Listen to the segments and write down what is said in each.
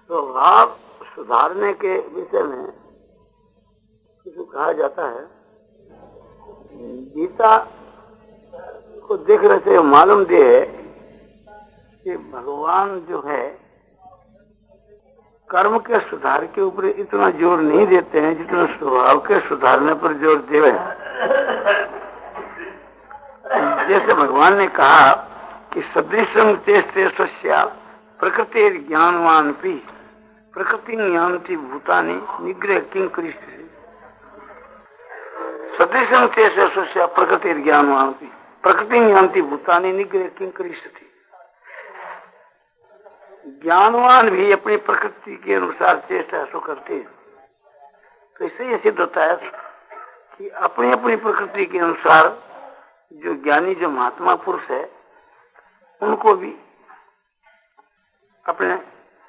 स्वभाव सुधारने के विषय में किसी कहा जाता है, गीता को देखने से मालूम दिए है कि भगवान जो है कर्म के सुधार के ऊपर इतना जोर नहीं देते हैं जितना स्वभाव के सुधारने पर जोर देवे। जैसे भगवान ने कहा कि सदृशं तेस्ते स्वस्या प्रकृति ज्ञानवान भी प्रकृति ज्ञानती भूतानि निग्रह किं करिष्यति। सदृशं तेस्ते स्वस्या प्रकृति ज्ञानवान भी प्रकृति ज्ञानती भूतानि निग्रह किं करिष्यति। ज्ञानवान भी अपनी प्रकृति के अनुसार चेष्टा सो करते हैं। तो इससे यह सिद्ध होता है कि अपनी अपनी प्रकृति के अनुसार जो ज्ञानी जो महात्मा पुरुष है उनको भी अपने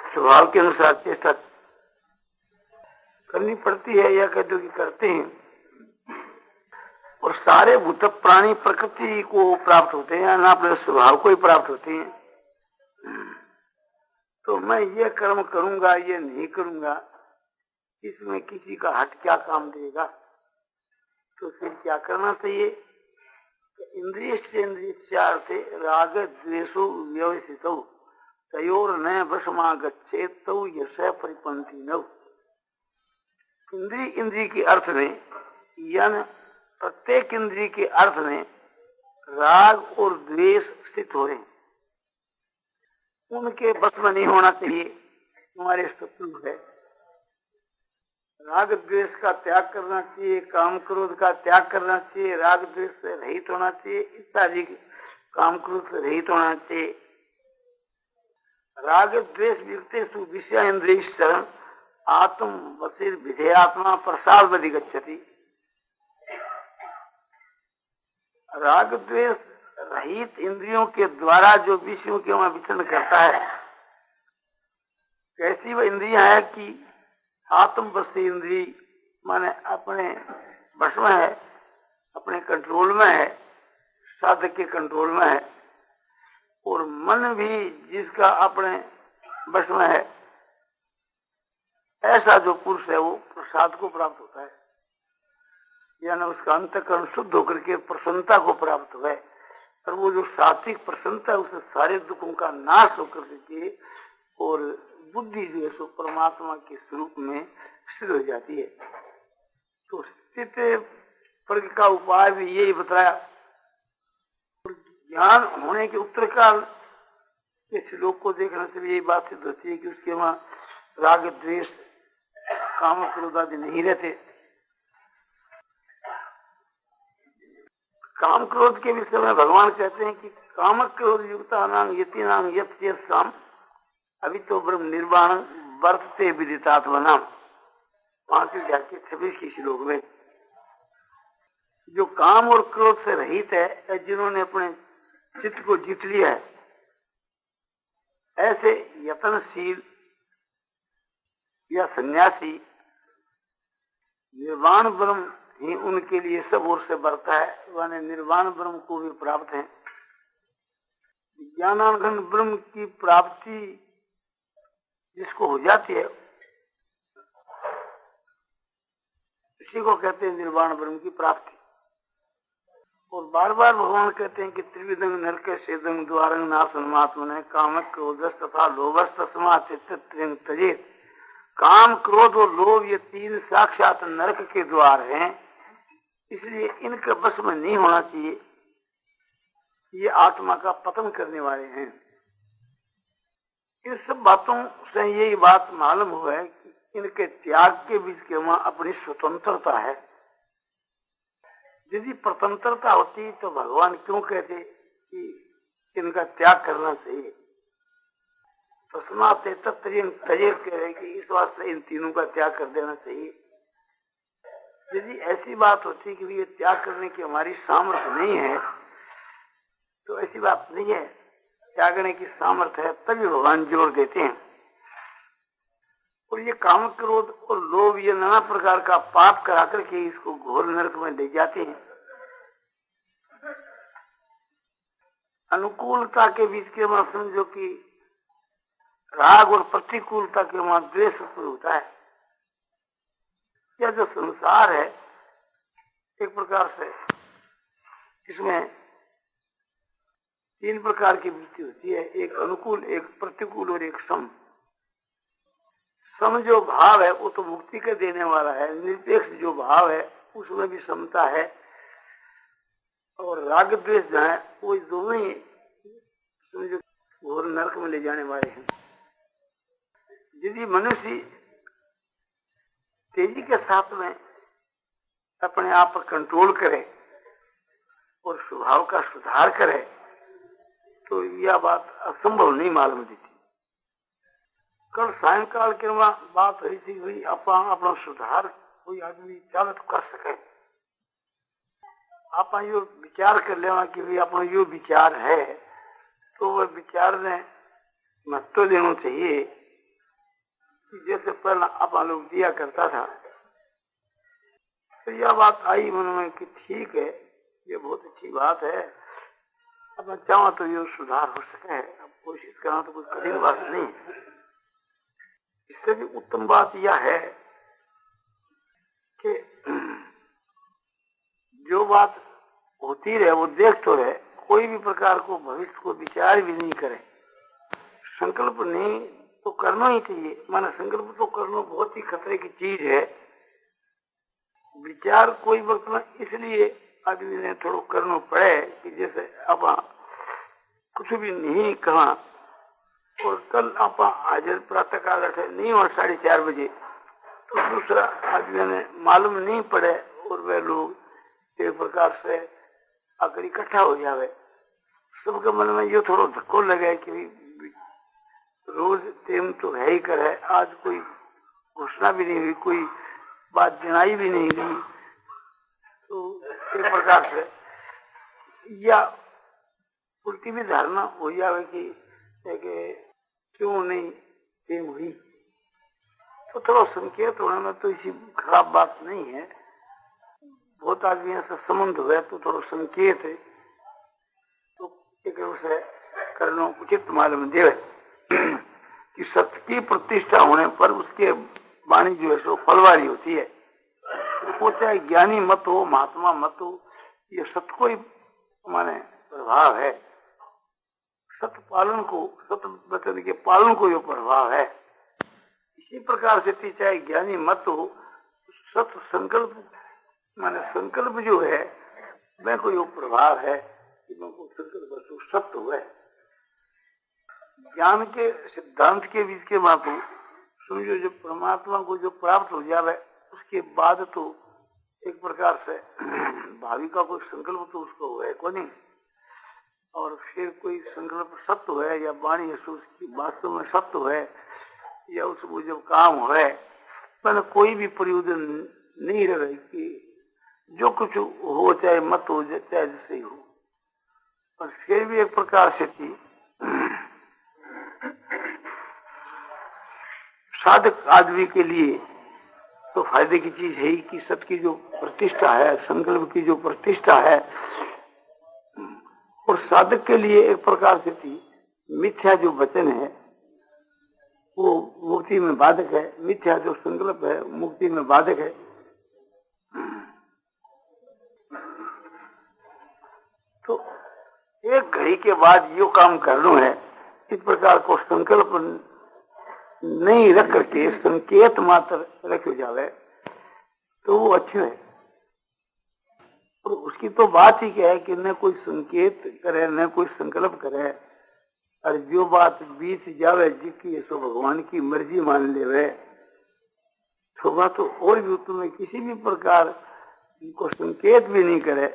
स्वभाव के अनुसार चेष्टा करनी पड़ती है या कहते कि करते हैं। और सारे भूत प्राणी प्रकृति को प्राप्त होते हैं ना अपने स्वभाव को ही प्राप्त होते हैं। तो मैं ये कर्म करूंगा ये नहीं करूंगा, इसमें किसी का हट क्या काम देगा। तो फिर क्या करना चाहिए? इंद्रिय से राग द्वेषो व्यवसितौ तयोर न वशमागच्छेत तौ यश परिपंथी नौ। इंद्रिय के अर्थ में यानी प्रत्येक इंद्रिय के अर्थ में राग और द्वेष स्थित हो रहे हैं, उनके बस में नहीं होना चाहिए। हमारे शत्रु है, राग द्वेष का त्याग करना चाहिए, काम क्रोध का त्याग करना चाहिए, राग द्वेष से रहित होना चाहिए, इत्यादि काम क्रोध से रहित होना चाहिए। राग द्वेष विरक्तेषु विषय इंद्रिय शरण आत्म वशीर विधेयात्मा प्रसाद बदि गच्छति। राग द्वेष रहित इंद्रियों के द्वारा जो विषयों के वहां विचरण करता है, कैसी वह इंद्रियां है कि आत्म वशी इंद्रिय माने अपने वश में है, अपने कंट्रोल में है, साधक के कंट्रोल में है। और मन भी जिसका अपने वश में है, ऐसा जो पुरुष है वो प्रसाद को प्राप्त होता है, यानी उसका अंतःकरण शुद्ध होकर के प्रसन्नता को प्राप्त हुआ है। और वो जो सात्विक प्रसन्नता है उससे सारे दुखों का नाश होकर के और बुद्धि जो है सो परमात्मा के स्वरूप में स्थिर हो जाती है। तो स्थित वर्ग का उपाय भी यही बताया। ज्ञान होने के उत्तर काल के श्लोक को देखने से यही बात सिद्ध होती है कि उसके वहां राग द्वेष काम क्रोध आदि नहीं रहते। काम क्रोध के विषय में भगवान कहते हैं कि काम क्रोध युक्ता नाम यति नाम यत साम अभी तो ब्रह्म निर्वाण वर्तते विदितात्मना। 526 की श्लोक में जो काम और क्रोध से रहित है, जिन्होंने अपने चित्त को जीत लिया है, ऐसे यत्नशील या सन्यासी निर्वाण ब्रह्म ही उनके लिए सब ओर से बढ़ता है, माने निर्वाण ब्रह्म को भी प्राप्त है। ज्ञानानंद ब्रह्म की प्राप्ति जिसको हो जाती है इसी को कहते हैं निर्वाण ब्रह्म की प्राप्ति। और बार बार भगवान कहते हैं कि त्रिविधं नरक सेदं द्वारं नाशनमात्मने कामक क्रोधस तथा लोभस तस्मात् चित्तं त्यजेत्। काम क्रोध और लोभ ये तीन साक्षात नरक के द्वार हैं, इसलिए इनके बस में नहीं होना चाहिए। ये आत्मा का पतन करने वाले हैं। इन सब बातों से यही बात मालूम हुआ है कि इनके त्याग के बीच के वहां अपनी स्वतंत्रता है। यदि स्वतंत्रता होती तो भगवान क्यों कहते कि इनका त्याग करना चाहिए। तस्मात् त्यजेत् कह रहे कि इस वास्ते इन तीनों का त्याग कर देना चाहिए। यदि ऐसी बात होती कि ये त्याग करने की हमारी सामर्थ्य नहीं है, तो ऐसी बात नहीं है। त्यागने की सामर्थ्य है तभी भगवान जोर देते हैं। और ये काम क्रोध और लोभ ये नाना प्रकार का पाप करा करके इसको घोर नरक में ले जाते हैं। अनुकूलता के बीच के में समझो कि राग और प्रतिकूलता के वहां द्वेष उत्पन्न होता है। यह जो संसार है एक प्रकार से इसमें तीन प्रकार की वृत्ति होती है, एक अनुकूल, एक प्रतिकूल और एक सम। सम जो भाव है वो तो मुक्ति के देने वाला है। निरपेक्ष जो भाव है उसमें भी समता है। और राग द्वेष जो है वो दोनों ही समझो घोर नरक में ले जाने वाले हैं। यदि मनुष्य तेजी के साथ में अपने आप पर कंट्रोल करे और स्वभाव का सुधार करे तो यह बात असंभव नहीं मालूम देती। कल सायंकाल के बात हुई थी भाई अपना सुधार कोई आदमी चालत कर सके। आप यो विचार कर लेवा कि भाई अपना यो विचार है तो वह विचार ने महत्व देना चाहिए कि जैसे पहला अपन लोग दिया करता था। तो यह बात आई मन में कि ठीक है, ये बहुत अच्छी बात है। अब चाहो तो ये सुधार हो सके, अब कोशिश करना तो कोई कठिन बात नहीं। इससे भी उत्तम बात यह है कि जो बात होती रहे वो देख तो रहे, कोई भी प्रकार को भविष्य को विचार भी नहीं करे। संकल्प नहीं तो करना ही चाहिए, माना संकल्प तो करना बहुत ही खतरे की चीज है। विचार कोई वक्त में इसलिए आदमी ने थोड़ा करना पड़े कि जैसे अब कुछ भी नहीं कहा और कल आप हाजिर प्रातः काल नहीं और 4:30 बजे तो दूसरा आदमी ने मालूम नहीं पड़े और वे लोग एक प्रकार से आकर इकट्ठा हो जावे। सबके मन में ये थोड़ा धक्को लगे कि रोज टेम तो है ही करे, आज कोई घोषणा भी नहीं हुई, कोई बात जनाई भी नहीं गई। तो एक प्रकार से या उल्टी भी धारणा हो जावे कि क्यों नहीं टेम हुई। तो थोड़ा संकेत होने में तो इसी खराब बात नहीं है। बहुत आदमी से संबंध हुआ तो थोड़ा संकेत है तो एक उसे करना उचित मालूम देवे कि सत्य की प्रतिष्ठा होने पर उसके वाणी जो है सो फलवारी होती है। वो चाहे ज्ञानी मत हो, महात्मा मत हो, ये सत्य को ही माने प्रभाव है। सत्य पालन को, सत्य वचन के पालन को ये प्रभाव है। इसी प्रकार से चाहे ज्ञानी मत हो, सत्य संकल्प माने संकल्प जो है वह कोई वो प्रभाव है कि संकल्प सत्य हुआ है। ज्ञान के सिद्धांत के बीच के बातों समझो जो परमात्मा को जो प्राप्त हो जावे उसके बाद तो एक प्रकार से भावी का कोई संकल्प तो उसको हुआ है को नहीं। और फिर कोई संकल्प सत्य है या वाणी है उसकी वास्तव में सत्य है या उसको जब काम है मैंने कोई भी प्रयोजन नहीं रहे कि जो कुछ हो चाहे मत हो चाहे जैसे ही हो। और फिर भी एक प्रकार से थी साधक आदमी के लिए तो फायदे की चीज है ही कि सत्य की जो प्रतिष्ठा है, संकल्प की जो प्रतिष्ठा है, और साधक के लिए एक प्रकार से थी मिथ्या जो वचन है वो मुक्ति में बाधक है, मिथ्या जो संकल्प है मुक्ति में बाधक है। तो एक घड़ी के बाद यो काम करना है, इस प्रकार को संकल्प नहीं रख करके संकेत मात्र रखे जावे तो वो अच्छे है। और उसकी तो बात ही क्या है कि न कोई संकेत करे न कोई संकल्प करे, और जो बात बीत जावे जिसकी सो भगवान की मर्जी मान ले तो बात तो और भी तुम्हें किसी भी प्रकार को संकेत भी नहीं करे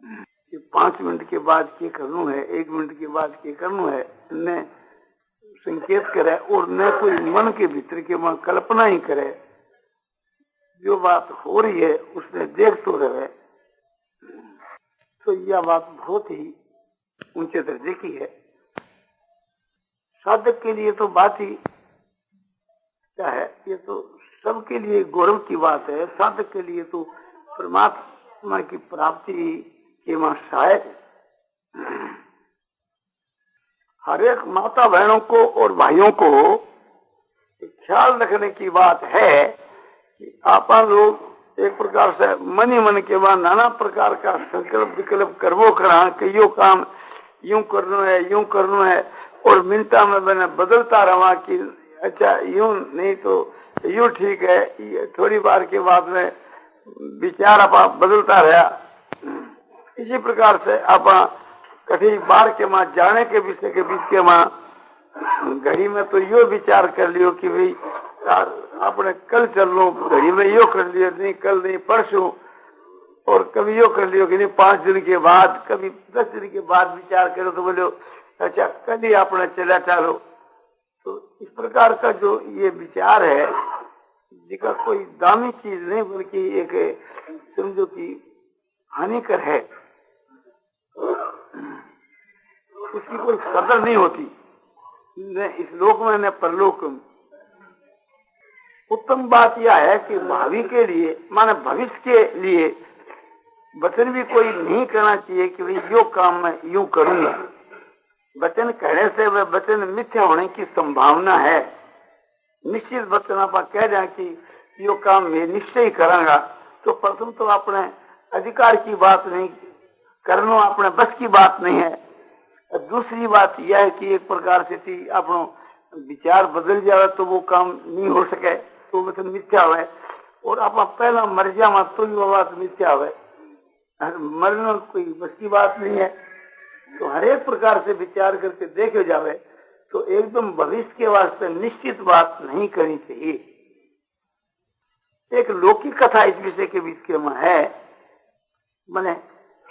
कि 5 मिनट के बाद क्या करना है, 1 मिनट के बाद क्या करना है, न संकेत करे और न कोई मन के भीतर के वहां कल्पना ही करे। जो बात हो रही है उसने देख तो रहे तो यह बात बहुत ही ऊंचे दर्जे की है। साधक के लिए तो बात ही क्या है, ये तो सबके लिए गौरव की बात है। साधक के लिए तो परमात्मा की प्राप्ति के वहां सहायक हर एक माता बहनों को और भाइयों को ख्याल रखने की बात है कि आप लोग एक प्रकार से मन ही मन के बाद नाना प्रकार का संकल्प विकल्प करवो करा कि यो काम यूं करना है, यूं करना है, और मिनटा में मैंने बदलता रहा कि अच्छा यूं नहीं तो यूं ठीक है। थोड़ी बार के बाद में विचार आप बदलता रहा। इसी प्रकार से आप कभी बार के मां जाने के विषय के बीच के मां घड़ी में तो यो विचार कर लियो कि भाई आपने कल चल लो, घड़ी में यो कर लियो, नहीं कल नहीं परसों, और कभी यो कर लियो कि नहीं 5 दिन के बाद, कभी 10 दिन के बाद विचार करो तो बोलो अच्छा कल ही आपने चला चालो। तो इस प्रकार का जो ये विचार है जिसका कोई दामी चीज नहीं बल्कि एक समझो कि हानिकर है, उसकी कोई कदर नहीं होती न इस लोक में न परलोक में। उत्तम बात यह है कि भावी के लिए माने भविष्य के लिए वचन भी कोई नहीं करना चाहिए कि भाई यो काम मैं यूं करूंगा। वचन कहने से वह वचन मिथ्या होने की संभावना है। निश्चित वचन आप कह जाए कि यो काम मैं निश्चय ही करांगा तो प्रथम तो अपने अधिकार की बात नहीं, करना अपने बस की बात नहीं है। दूसरी बात यह है कि एक प्रकार से अपनो विचार बदल जाए तो वो काम नहीं हो सके तो वचन मिथ्या हुए, और आप पहला मर जावा तो वो बात मिथ्या हुए। मरना कोई बस की बात नहीं है। तो हर एक प्रकार से विचार करके देखे जावे तो एकदम भविष्य के वास्ते निश्चित बात नहीं करनी चाहिए। एक लौकिक कथा इस विषय के बीच के में है, मैंने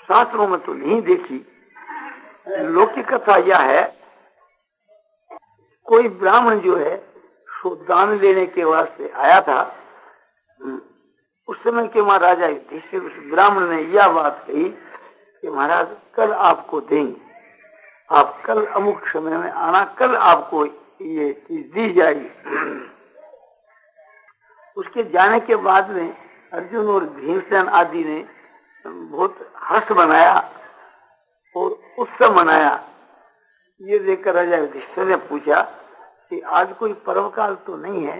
शास्त्रों में तो नहीं देखी। लौकिक कथा यह है, कोई ब्राह्मण जो है सो दान लेने के वास्ते आया था। उस समय के महाराजा युधिष्ठिर उस ब्राह्मण ने यह बात कही कि महाराज कल आपको देंगे, आप कल अमुक समय में आना, कल आपको ये चीज दी जाएगी। उसके जाने के बाद में अर्जुन और भीमसेन आदि ने बहुत हर्ष मनाया और उत्सव मनाया। ये देखकर राजा युधिष्ठिर ने पूछा कि आज कोई पर्व काल तो नहीं है,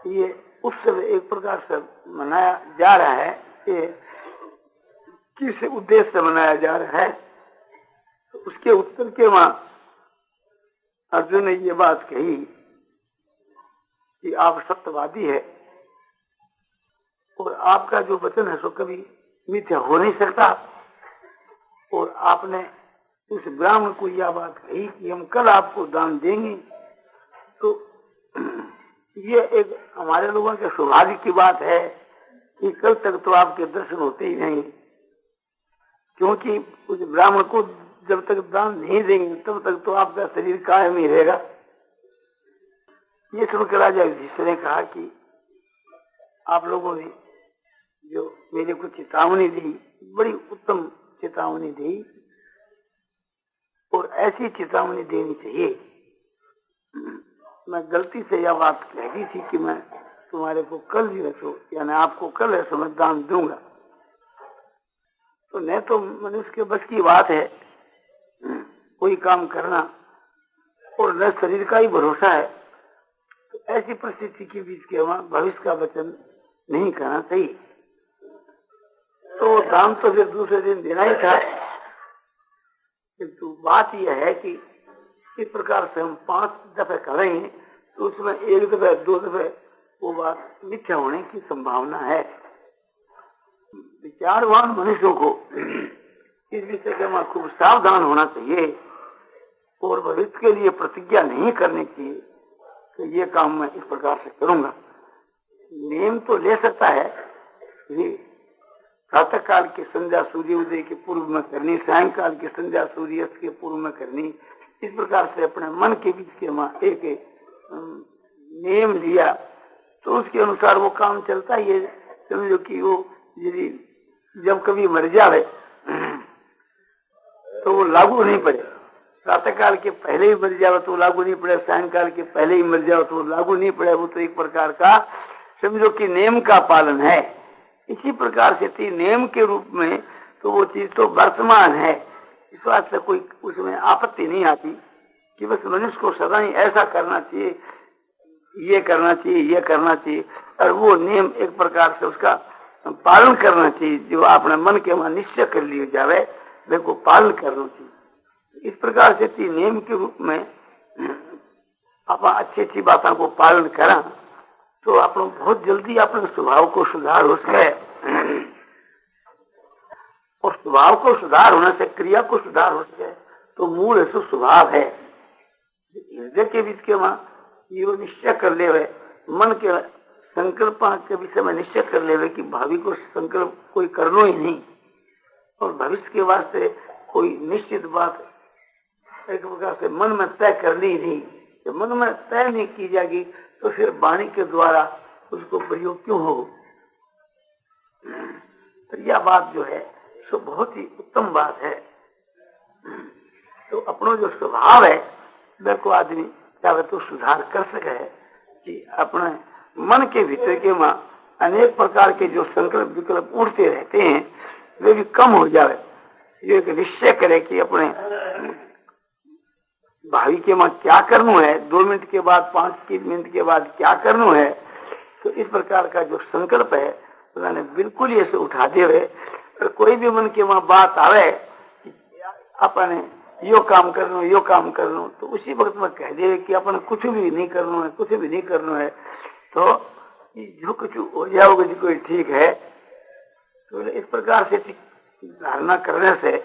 ये उत्सव एक प्रकार से मनाया जा रहा है, ये किस उद्देश्य से मनाया जा रहा है? तो उसके उत्तर के वहां अर्जुन ने ये बात कही कि आप सत्यवादी है और आपका जो वचन है सो कभी मिथ्या हो नहीं सकता। और आपने उस ब्राह्मण को यह बात कही कि हम कल आपको दान देंगे। तो ये एक हमारे लोगों के सौभाग्य की बात है कि कल तक तो आपके दर्शन होते ही नहीं, क्योंकि उस ब्राह्मण को जब तक दान नहीं देंगे तब तक तो आपका शरीर कायम ही रहेगा। ये सुनकर राजा युधिष्ठिर ने कहा कि आप लोगों ने जो मेरे को चेतावनी दी, बड़ी उत्तम चेतावनी दी, और ऐसी चेतावनी देनी चाहिए। मैं गलती से यह बात कह दी थी कि मैं तुम्हारे को कल जो है सो यानी आपको कल है सो मैं दान दूंगा, तो नहीं तो मनुष्य के बस की बात है कोई काम करना, और न शरीर का ही भरोसा है। तो ऐसी परिस्थिति के बीच के वहां भविष्य का वचन नहीं करना चाहिए। तो दान तो फिर दूसरे दिन देना ही था, किंतु बात यह है कि इस प्रकार से हम 5 दफे करेंगे तो उसमें 1 दफे 2 दफे वो बात मिथ्या होने की संभावना है। विचारवान मनुष्यों को इस विषय के में खूब सावधान होना चाहिए और भविष्य के लिए प्रतिज्ञा नहीं करनी चाहिए कि ये काम मैं इस प्रकार से करूंगा। नियम तो ले सकता है, प्रातः काल की संध्या सूर्योदय के पूर्व में करनी, सायंकाल की संध्या सूर्यास्त के पूर्व में करनी। इस प्रकार से अपने मन के बीच के वहां एक नियम लिया तो उसके अनुसार वो काम चलता ही है। समझो कि वो यदि जब कभी मर जाए तो वो लागू नहीं पड़े, प्रातः काल के पहले ही मर जाए तो लागू नहीं पड़े, सायंकाल के पहले ही मर जाए तो लागू नहीं पड़े। वो तो एक प्रकार का समझो कि नियम का पालन है। इसी प्रकार से नियम के रूप में तो वो चीज तो वर्तमान है, इस बात से कोई उसमें आपत्ति नहीं आती। कि बस मनुष्य को सदा ही ऐसा करना चाहिए, ये करना चाहिए, ये करना चाहिए, और वो नियम एक प्रकार से उसका पालन करना चाहिए। जो आपने मन के वहां निश्चय कर लिए जावे वे को पालन करना चाहिए। इस प्रकार से नियम के रूप में आप अच्छी अच्छी बातों को पालन करा तो आप बहुत जल्दी अपने स्वभाव को सुधार हो सके, और स्वभाव को सुधार होने से क्रिया को सुधार हो सके। तो मूल ऐसा स्वभाव है हृदय के बीच के वहां ये निश्चय कर ले हुए, मन के संकल्प के विषय में निश्चय कर ले हुए कि भावी को संकल्प कोई करना ही नहीं, और भविष्य के वास्ते कोई निश्चित बात एक प्रकार से मन में तय करनी ही नहीं। जब मन में तय नहीं की जाएगी तो फिर वाणी के द्वारा उसको प्रयोग क्यों हो। तो यह बात जो है सो बहुत ही उत्तम बात है। तो अपना जो स्वभाव है वह को आदमी चाहे तो सुधार कर सके है कि अपने मन के भीतर के वहाँ अनेक प्रकार के जो संकल्प विकल्प उठते रहते हैं वे भी कम हो जाए। ये एक निश्चय करे कि अपने भावी के वहाँ क्या करना है, 2 मिनट के बाद 5 मिनट के बाद क्या करना है। तो इस प्रकार का जो संकल्प है उन्होंने बिल्कुल ऐसे उठा दे हुए, और कोई भी मन के वहाँ बात आवे अपने यो काम करना यो काम करना, तो उसी वक्त में कह दे कि अपन कुछ भी नहीं करना है, कुछ भी नहीं करना है, तो जो कुछ हो जाओगे जी कोई ठीक है। तो इस प्रकार से धारणा करने से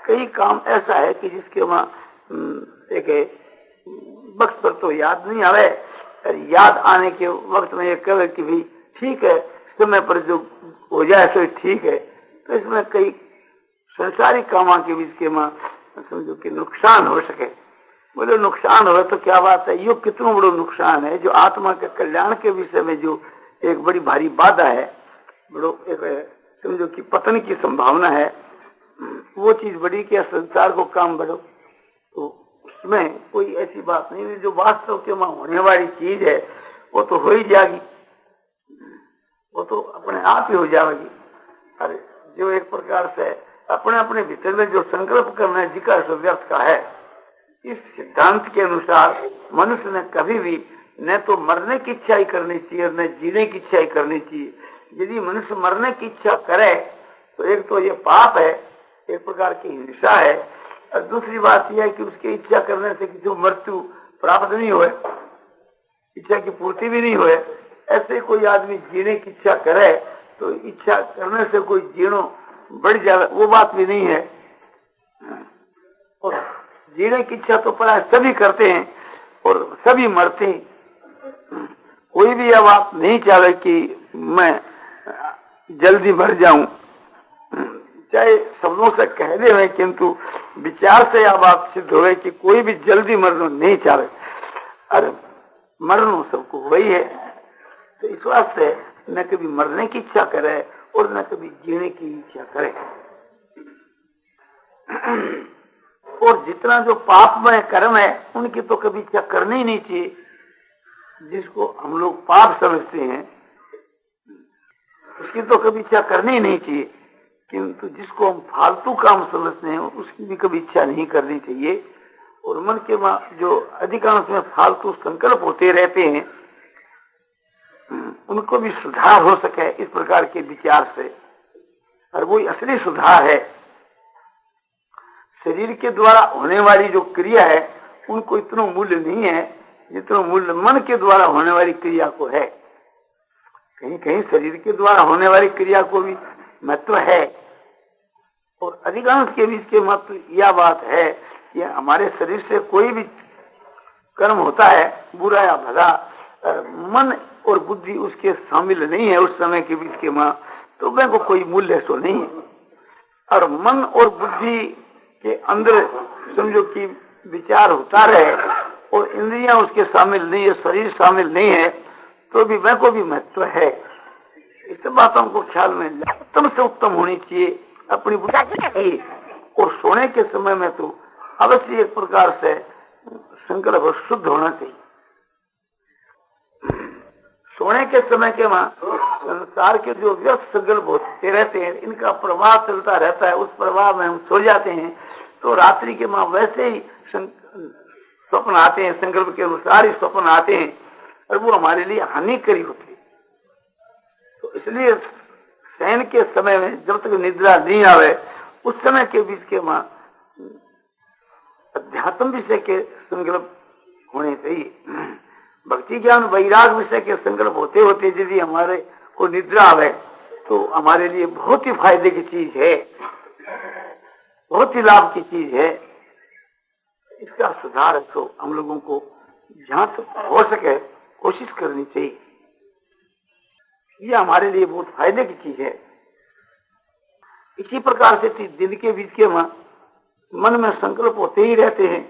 कई काम ऐसा है कि जिसके वहाँ एक वक्त पर तो याद नहीं आवे, याद आने के वक्त में ये कहे कि भाई ठीक है समय पर जो हो जाए तो ठीक है। तो इसमें कई संसारिक कामों के बीच के वहाँ समझो कि नुकसान हो सके। बोले नुकसान हो तो क्या बात है, यो कितना बड़ा नुकसान है। जो आत्मा के कल्याण के विषय में जो एक बड़ी भारी बाधा है, बड़ो एक समझो कि पतन की संभावना है, वो चीज बड़ी क्या संसार को काम बढ़ो, तो उसमें कोई ऐसी बात नहीं है। जो वास्तव के वहां होने वाली चीज है वो तो हो ही जाएगी, वो तो अपने आप ही हो जाएगी। अरे जो एक प्रकार से अपने अपने भीतर में जो संकल्प करना है जिका व्यर्थ का है, इस सिद्धांत के अनुसार मनुष्य ने कभी भी न तो मरने की इच्छा ही करनी चाहिए न जीने की इच्छा ही करनी चाहिए। यदि मनुष्य मरने की इच्छा करे तो एक तो ये पाप है, एक प्रकार की हिंसा है, और दूसरी बात यह है कि उसकी इच्छा करने से जो मृत्यु प्राप्त नहीं हुए, इच्छा की पूर्ति भी नहीं हुए। ऐसे कोई आदमी जीने की इच्छा करे तो इच्छा करने से कोई जीणो बढ़ जाए, वो बात भी नहीं है। और जीने की इच्छा तो प्राय सभी करते हैं और सभी मरते हैं। कोई भी यह बात नहीं चाहे कि मैं जल्दी मर जाऊं, चाहे शब्दों से कह दे हुए, किंतु विचार से यह बात सिद्ध हो कि कोई भी जल्दी मरना नहीं चाहे। अरे मरना सबको वही है। तो इस वास्ते न कभी मरने की इच्छा करे और न कभी जीने की इच्छा करे। और जितना जो पापमय कर्म है उनकी तो कभी इच्छा करनी ही नहीं चाहिए। जिसको हम लोग पाप समझते हैं उसकी तो कभी इच्छा करनी ही नहीं चाहिए, किंतु जिसको हम फालतू काम समझते हैं उसकी भी कभी इच्छा नहीं करनी चाहिए। और मन के जो अधिकांश में फालतू संकल्प होते रहते हैं उनको भी सुधार हो सके इस प्रकार के विचार से। और वही असली सुधार है। शरीर के द्वारा होने वाली जो क्रिया है उनको इतना मूल्य नहीं है जितना मूल्य मन के द्वारा होने वाली क्रिया को है। कहीं कहीं शरीर के द्वारा होने वाली क्रिया को भी महत्व है, और अधिकांश के बीच के महत्व यह बात है कि हमारे शरीर से कोई भी कर्म होता है बुरा या भला, मन और बुद्धि उसके शामिल नहीं है उस समय के बीच के तो वह को कोई मूल्य तो नहीं है। और मन और बुद्धि के अंदर समझो कि विचार होता रहे और इंद्रियां उसके शामिल नहीं है, शरीर शामिल नहीं है, तो भी वह को भी महत्व है। इस बातों को ख्याल में उत्तम से उत्तम होनी चाहिए अपनी बुद्धि। और सोने के समय में तो अवश्य एक प्रकार से संकल्प शुद्ध होना चाहिए। सोने के समय के संसार के जो व्यस्त संकल्प होते रहते हैं इनका प्रवाह चलता रहता है, उस प्रवाह में हम सो जाते हैं। तो रात्रि के वैसे ही स्वप्न आते हैं, संकल्प के अनुसार ही स्वप्न आते हैं और वो हमारे लिए हानिकारी होते हैं। तो इसलिए शयन के समय में जब तक निद्रा नहीं आवे उस समय के बीच के वहां अध्यात्म विषय के संकल्प होने चाहिए। भक्ति ज्ञान वैराग विषय के संकल्प होते होते यदि हमारे को निद्रा आवे तो हमारे लिए बहुत ही फायदे की चीज है, बहुत ही लाभ की चीज है। इसका सुधार तो हम लोगों को जहां तक हो सके कोशिश करनी चाहिए। यह हमारे लिए बहुत फायदे की चीज है। इसी प्रकार से दिन के बीच के मन में संकल्प होते ही रहते हैं,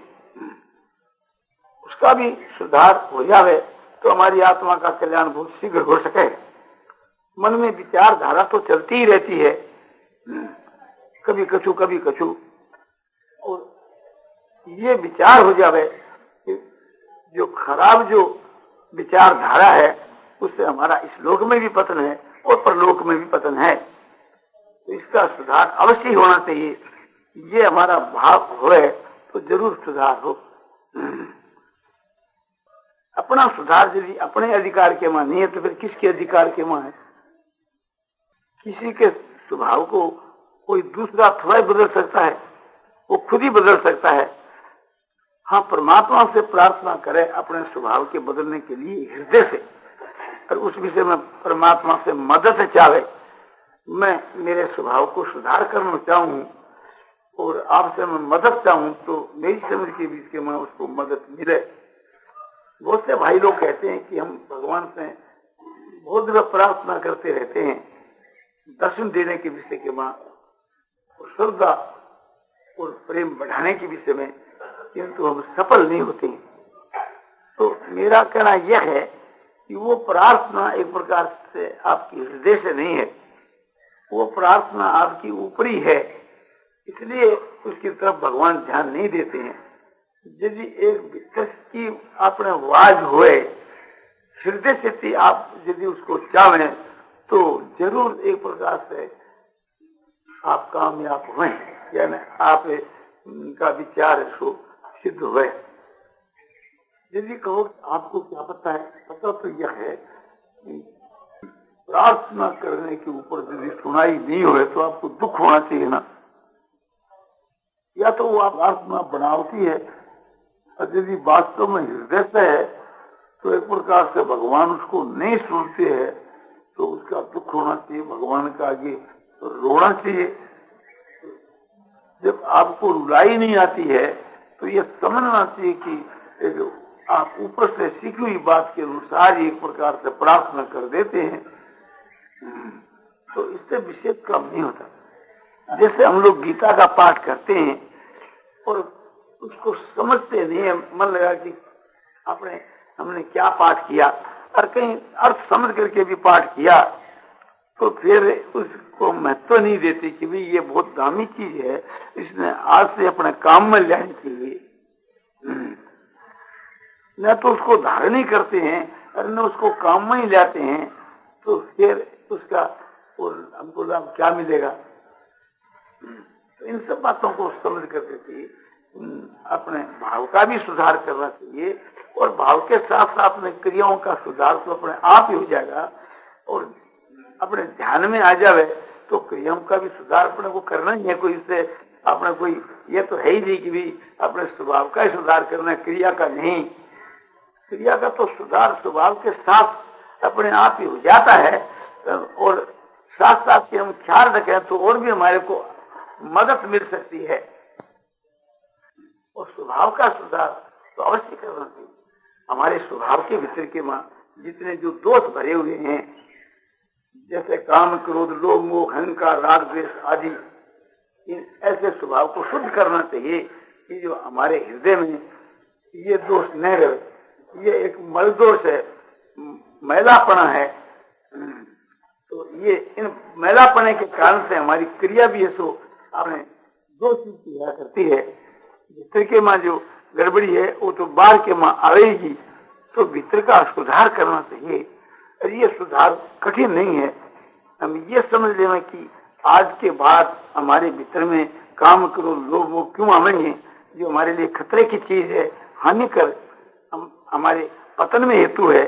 उसका भी सुधार हो जावे तो हमारी आत्मा का कल्याण बहुत शीघ्र हो सके। मन में विचारधारा तो चलती ही रहती है, कभी कछु, और ये विचार हो जावे कि जो खराब जो विचारधारा है उससे हमारा इस लोक में भी पतन है और परलोक में भी पतन है। तो इसका सुधार अवश्य होना चाहिए। ये हमारा भाव होए तो जरूर सुधार हो। अपना सुधार यदि अपने अधिकार के मां नहीं है तो फिर किसके अधिकार के मां है? किसी के स्वभाव को कोई दूसरा थोड़ा बदल सकता है, वो खुद ही बदल सकता है। हाँ, परमात्मा से प्रार्थना करे अपने स्वभाव के बदलने के लिए हृदय से, और उस विषय में परमात्मा से मदद चाहे। मैं मेरे स्वभाव को सुधार करना चाहूँ और आपसे मैं मदद चाहूँ तो मेरी समझ के बीच के मैं उसको मदद मिले। बहुत से भाई लोग कहते हैं कि हम भगवान से बहुत देर प्रार्थना करते रहते हैं दर्शन देने के विषय के बाद और श्रद्धा और प्रेम बढ़ाने के विषय में, किंतु हम सफल नहीं होते हैं। तो मेरा कहना यह है कि वो प्रार्थना एक प्रकार से आपकी हृदय से नहीं है, वो प्रार्थना आपकी ऊपरी है, इसलिए उसकी तरफ भगवान ध्यान नहीं देते हैं। यदि एक विकस की अपने आवाज होए हृदय से आप यदि उसको चाहें तो जरूर एक प्रकार से आप कामयाब हुए, यानी आप का विचार सो सिद्ध हुए। यदि कहो आपको क्या पता है, पता तो यह है प्रार्थना करने के ऊपर यदि सुनाई नहीं हो तो आपको दुख होना चाहिए ना। या तो वो आप प्रार्थना बनावटी है, और यदि वास्तव में हृदय से है तो एक प्रकार से भगवान उसको नहीं सुनते हैं तो उसका दुख होना चाहिए, भगवान का आगे रोना चाहिए। जब आपको रुलाई नहीं आती है तो यह समझना चाहिए कि आप ऊपर से सीखी हुई बात के अनुसार एक प्रकार से प्रार्थना कर देते हैं, तो इससे विशेष काम नहीं होता। जैसे हम लोग गीता का पाठ करते हैं और उसको समझते नहीं है, मन लगा कि हमने क्या पाठ किया, और कहीं अर्थ समझ करके भी पाठ किया तो फिर उसको महत्व नहीं देते कि भाई ये बहुत दामी चीज है, इसने आज से अपने काम में लेनी चाहिए। न तो उसको धारण ही करते हैं और न उसको काम में ही लाते हैं, तो फिर उसका हमको लाभ क्या मिलेगा? तो इन सब बातों को समझ करके अपने भाव का भी सुधार करना चाहिए, और भाव के साथ साथ में क्रियाओं का सुधार तो अपने आप ही हो जाएगा। और अपने ध्यान में आ जावे तो क्रियाओं का भी सुधार अपने को करना ही है। कोई इससे अपने कोई ये तो है ही नहीं कि भी अपने स्वभाव का ही सुधार करना है, क्रिया का नहीं। क्रिया का तो सुधार स्वभाव के साथ अपने आप ही हो जाता है, और साथ साथ के हम ख्याल रखें तो और भी हमारे को मदद मिल सकती है। और स्वभाव का सुधार तो अवश्य करना चाहिए। हमारे स्वभाव के भीतर के मां जितने जो दोष भरे हुए हैं, जैसे काम, क्रोध, लोभ, मोह, अहंकार, राग, द्वेष आदि, इन ऐसे स्वभाव को शुद्ध करना चाहिए कि जो हमारे हृदय में ये दोष न रहे। ये एक मल दोष है, मैलापना है, तो ये इन मैलापने के कारण से हमारी क्रिया भी है सो आपने दो चीज किया करती है। भीतर के मां जो गड़बड़ी है वो तो बाहर के मां आएगी, तो भीतर का सुधार करना चाहिए। और ये सुधार कठिन नहीं है। हम ये समझ लें कि आज के बाद हमारे भीतर में काम, क्रोध, लोभ, मोह क्यों आवेंगे, जो हमारे लिए खतरे की चीज है, हानिकर हमारे पतन में हेतु है,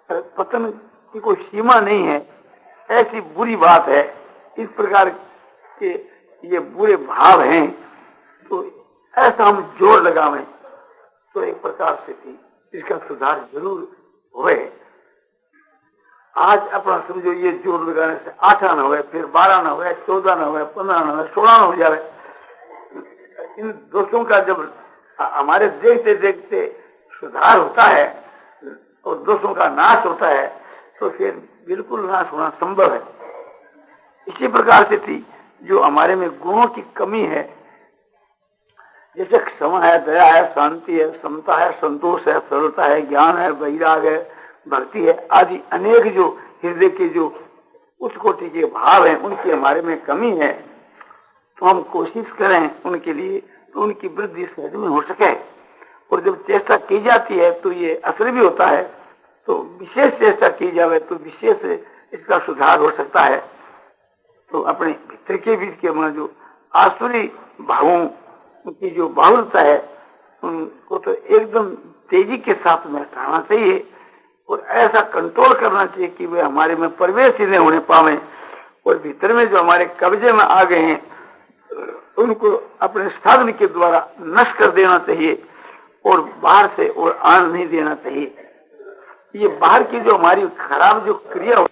पतन की कोई सीमा नहीं है, ऐसी बुरी बात है, इस प्रकार के ये बुरे भाव हैं, तो ऐसा हम जोर लगावें तो एक प्रकार से इसका सुधार जरूर होए। आज अपना समझो ये जोर लगाने से 8 ना हुए, फिर 12 ना हुए, 14 ना हुए, 15 ना हुए, 16 ना हो जाए। इन दोषों का जब हमारे देखते देखते सुधार होता है और दोषों का नाश होता है तो फिर बिल्कुल नाश होना संभव है। इसी प्रकार से थी जो हमारे में गुणों की कमी है, जैसे क्षमा है, दया है, शांति है, समता है, संतोष है, सरलता है, ज्ञान है, वैराग है, भक्ति है, आदि अनेक जो हृदय के जो उच्च कोटि के भाव हैं उनकी हमारे में कमी है, तो हम कोशिश करें उनके लिए तो उनकी वृद्धि सहज में हो सके। और जब चेष्टा की जाती है तो ये असर भी होता है, तो विशेष चेष्टा की जाए तो विशेष इसका सुधार हो सकता है। तो अपने भीतर के बीच के में जो आसुरी भावों की जो बाहुलता है उनको तो एकदम तेजी के साथ में हटाना चाहिए और ऐसा कंट्रोल करना चाहिए कि वे हमारे में प्रवेश ही नहीं होने पावे, और भीतर में जो हमारे कब्जे में आ गए हैं उनको अपने साधन के द्वारा नष्ट कर देना चाहिए और बाहर से और आन नहीं देना चाहिए। ये बाहर की जो हमारी खराब जो क्रिया